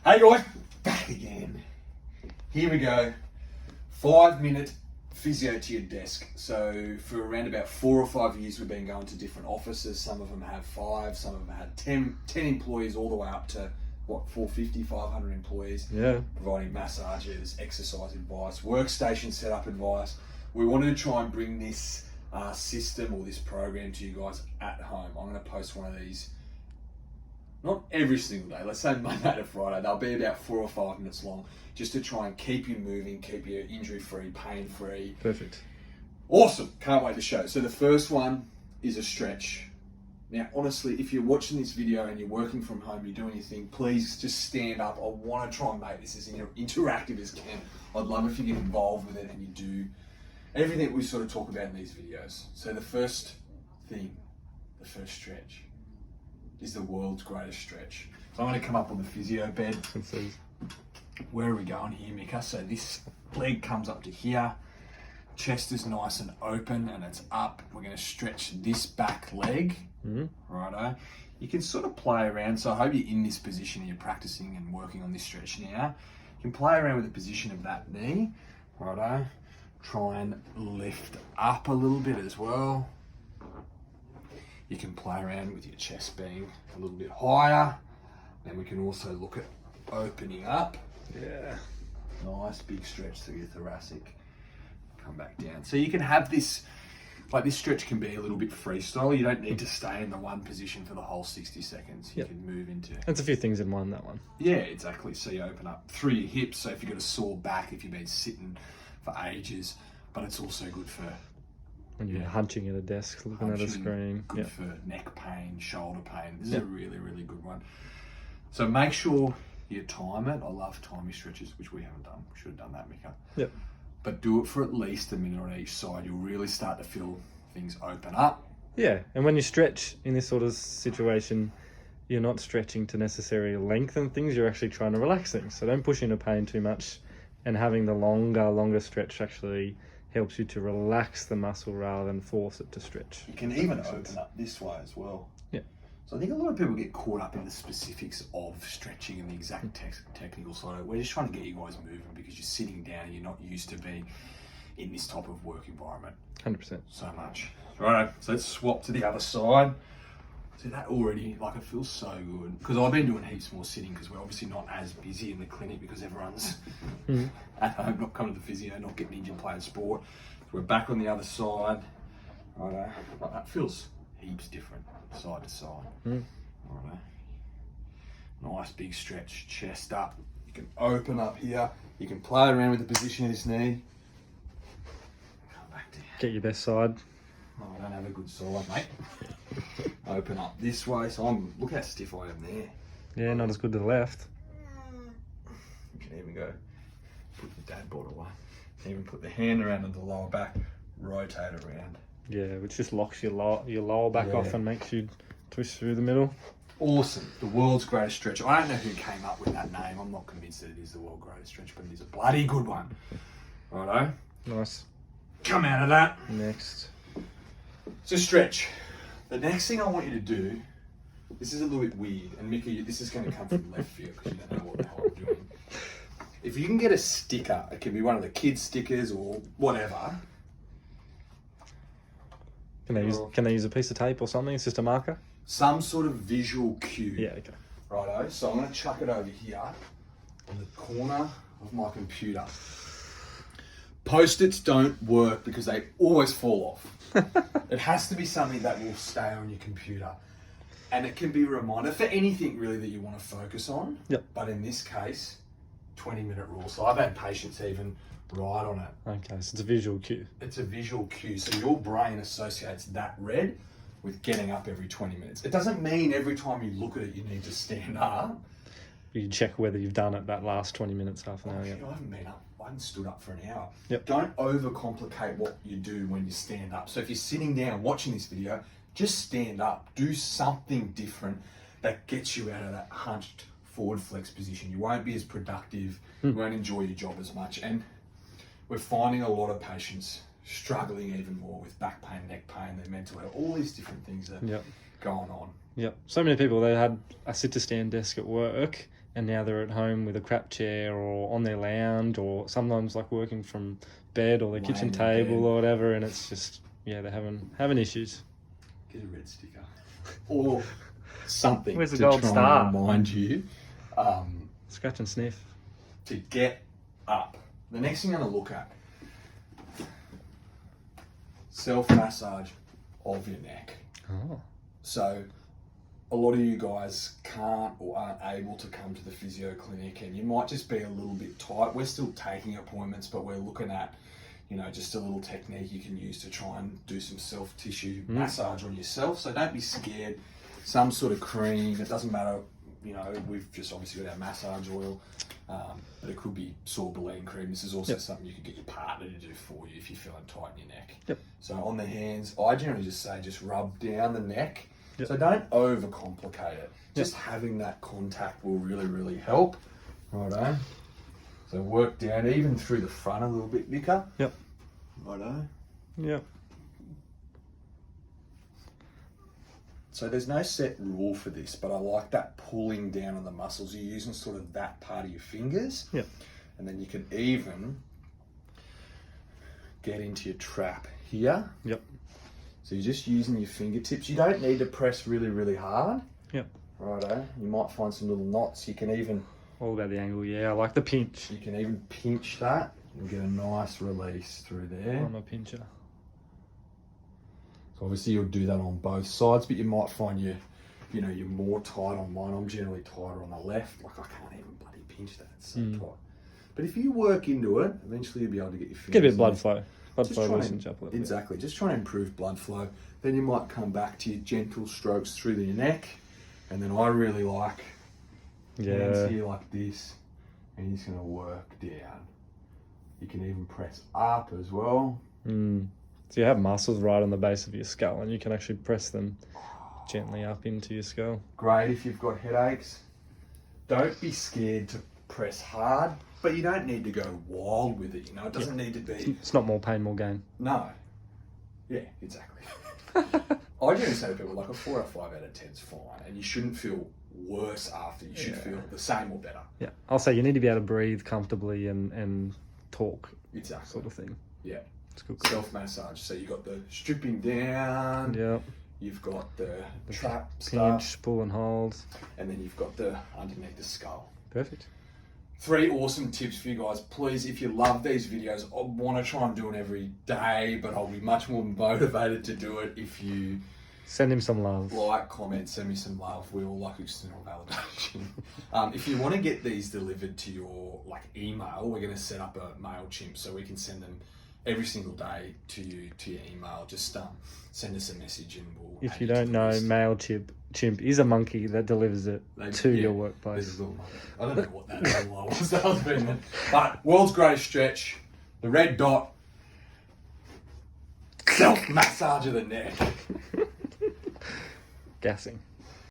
Hey guys, back again. Here we go. 5-minute physio to your desk. So for around about 4 or 5 years, we've been going to different offices. Some of them have 5, some of them had 10 employees, all the way up to 450, 500 employees. Yeah. Providing massages, exercise advice, workstation setup advice. We wanted to try and bring this system or this program to you guys at home. I'm going to post one of these. Not every single day, let's say Monday to Friday. They'll be about 4 or 5 minutes long, just to try and keep you moving, keep you injury-free, pain-free. Perfect. Awesome, can't wait to show. So the first one is a stretch. Now, honestly, if you're watching this video and you're working from home, you're doing your thing, please just stand up. I want to try and make this as interactive as can. I'd love if you get involved with it and you do everything we sort of talk about in these videos. So the first thing, the first stretch, is the world's greatest stretch. So I'm going to come up on the physio bed. Where are we going here, Mika? So this leg comes up to here. Chest is nice and open and it's up. We're going to stretch this back leg. Righto. You can sort of play around. So I hope you're in this position and you're practicing and working on this stretch now. You can play around with the position of that knee. Righto. Try and lift up a little bit as well. You can play around with your chest being a little bit higher. Then we can also look at opening up. Yeah. Nice big stretch through your thoracic. Come back down. So you can have this, like this stretch can be a little bit freestyle. You don't need to stay in the one position for the whole 60 seconds. You can move into... That's a few things in one, that one. Yeah, exactly. So you open up through your hips. So if you've got a sore back, if you've been sitting for ages, but it's also good for... When you're hunching at a desk, looking at a screen. Good for neck pain, shoulder pain. This is a really, really good one. So make sure you time it. I love timing stretches, which we haven't done. We should have done that, Mika. Yep. But do it for at least a minute on each side. You'll really start to feel things open up. Yeah, and when you stretch in this sort of situation, you're not stretching to necessarily lengthen things. You're actually trying to relax things. So don't push into pain too much. And having the longer stretch actually helps you to relax the muscle rather than force it to stretch. You can even open up this way as well. Yeah. So I think a lot of people get caught up in the specifics of stretching and the exact technical side. We're just trying to get you guys moving because you're sitting down and you're not used to being in this type of work environment. 100%. So much. Right, so let's swap to the other side. See that already, like it feels so good. Because I've been doing heaps more sitting because we're obviously not as busy in the clinic because everyone's at home, not coming to the physio, not getting injured playing sport. So we're back on the other side. Right, like that feels heaps different side to side. Right, nice big stretch, chest up. You can open up here. You can play around with the position of this knee. Come back down. Get your best side. Oh, I don't have a good side, mate. Open up this way, so look how stiff I am there. Yeah, not as good to the left. You can even go, put the dad board away. Even put the hand around on the lower back, rotate around. Yeah, which just locks your lower back off and makes you twist through the middle. Awesome, the world's greatest stretch. I don't know who came up with that name. I'm not convinced that it is the world's greatest stretch, but it is a bloody good one. Righto. Nice. Come out of that. Next. So stretch. The next thing I want you to do, this is a little bit weird, and Mickey, this is going to come from left field because you don't know what the hell I'm doing. If you can get a sticker, it can be one of the kids' stickers or whatever. Can they use a piece of tape or something? It's just a marker? Some sort of visual cue. Yeah, okay. Righto, so I'm going to chuck it over here on the corner of my computer. Post-its don't work because they always fall off. It has to be something that will stay on your computer. And it can be a reminder for anything really that you want to focus on. Yep. But in this case, 20-minute rule. So I've had patients even write on it. Okay, so it's a visual cue. It's a visual cue. So your brain associates that red with getting up every 20 minutes. It doesn't mean every time you look at it, you need to stand up. You check whether you've done it that last 20 minutes, half an hour. I haven't been up. I haven't stood up for an hour. Yep. Don't overcomplicate what you do when you stand up. So if you're sitting down watching this video, just stand up. Do something different that gets you out of that hunched forward flex position. You won't be as productive. You won't enjoy your job as much. And we're finding a lot of patients struggling even more with back pain, neck pain, their mental health, all these different things that are going on. Yep. So many people, they had a sit-to-stand desk at work and now they're at home with a crap chair or on their lounge, or sometimes like working from bed or their kitchen in table bed. or whatever, and it's just, yeah, they're having issues. Get a red sticker or something. Where's the to gold try star? And remind you Scratch and sniff. to get up. The next thing I'm going to look at, self-massage of your neck. Oh. So a lot of you guys can't or aren't able to come to the physio clinic, and you might just be a little bit tight. We're still taking appointments, but we're looking at, you know, just a little technique you can use to try and do some self-tissue massage on yourself. So don't be scared. Some sort of cream, it doesn't matter. You know, we've just obviously got our massage oil, but it could be sorbeline cream. This is also something you could get your partner to do for you if you're feeling tight in your neck. Yep. So on the hands, I generally just say just rub down the neck. Yep. So don't overcomplicate it. Just having that contact will really, really help. Righto. So work down even through the front a little bit, Vicar. Yep. Righto. Yep. So there's no set rule for this, but I like that pulling down on the muscles. You're using sort of that part of your fingers. Yep. And then you can even get into your trap here. Yep. So you're just using your fingertips. You don't need to press really, really hard. Yep. Righto. You might find some little knots. You can even All about the angle. Yeah, I like the pinch. you can even pinch that and get a nice release through there. I'm a pincher. So obviously you'll do that on both sides, but you might find you're more tight on one. I'm generally tighter on the left. Like I can't even bloody pinch that. It's so tight. But if you work into it, eventually you'll be able to get your fingers. Get a bit of in blood there. flow. Blood Just flow try loosens up a little bit. Exactly. Just try and improve blood flow. Then you might come back to your gentle strokes through your neck. And then I really like hands here like this. And you're just going to work down. You can even press up as well. So you have muscles right on the base of your skull, and you can actually press them gently up into your skull. Great if you've got headaches. Don't be scared to press hard, but you don't need to go wild with it. You know, it doesn't need to be. It's not more pain, more gain. No. Yeah, exactly. I generally say to people like a 4 or 5 out of 10 is fine, and you shouldn't feel worse after. You should feel the same or better. Yeah, I'll say you need to be able to breathe comfortably and talk. Exactly. Sort of thing. Yeah. It's good. Self-massage. So you've got the stripping down. Yeah. You've got the trap Pinch, stuff. pull and hold. And then you've got the underneath the skull. Perfect. 3 awesome tips for you guys. Please, if you love these videos, I want to try and do it every day, but I'll be much more motivated to do it if you Send him some love. like, comment, send me some love. We all like external validation. If you want to get these delivered to your email, we're going to set up a MailChimp so we can send them every single day to you, to your email. Just send us a message and we'll. If you don't know, MailChimp is a monkey that delivers it to your There's workplace. a little monkey. I don't know what that little was. That was being meant. But world's greatest stretch, the red dot, self massage of the neck. Gassing.